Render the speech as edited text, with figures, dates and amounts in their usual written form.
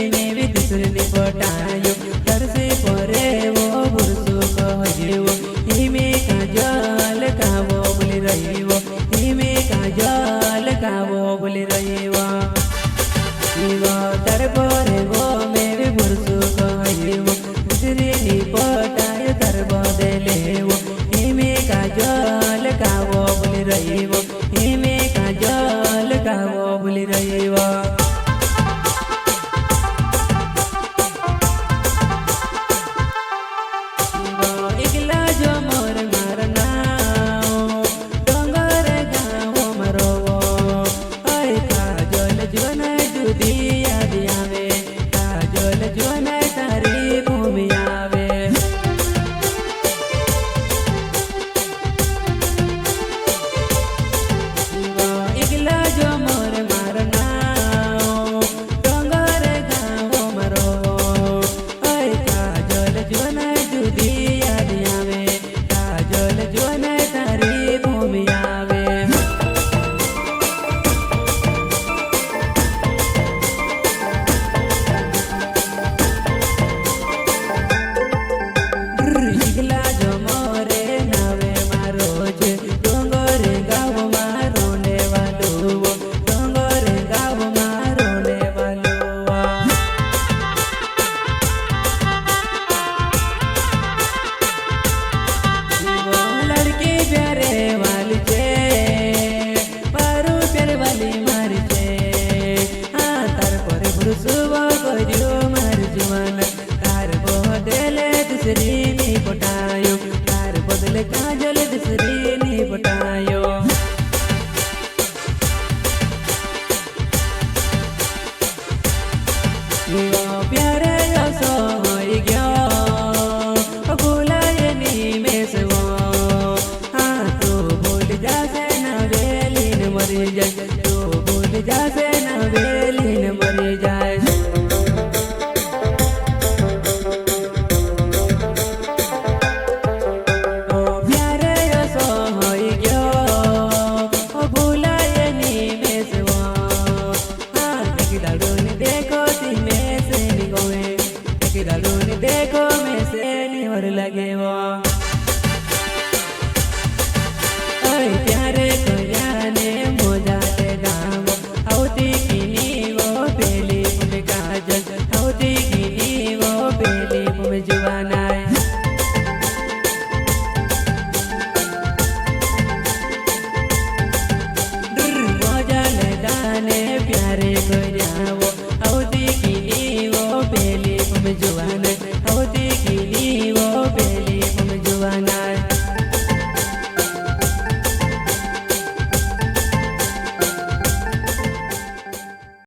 ने भी दूसरे ने पटायो तर से परे वो बुरसो कहजेवो हिमे काजल कावो बोली रही वो हिमे काजल कावो बोली रही वो तर परे वो मैं भी बुरसो कहजेवो दूसरे ने पटायो तर बदले वो हिमे काजल कावो बोली रही वो हिमे काजल कावो बोली रही वो काजल दूसरी ने पटायो प्यारे सो होई गयो भूलाए नी में से वो हाँ तो भूल जासे ना वेलीन मरी जाए तो भूल जासे ना वेलीन मरी जाए देखो में से निवर लगे वो प्यारे को जाने मोजा ते गाँव औती की वो बेली पुल काजल औती की वो बेली पुल जुबाना मोजा ले दाने प्यारे को जाओ औती की वो बेली पुल जुबाना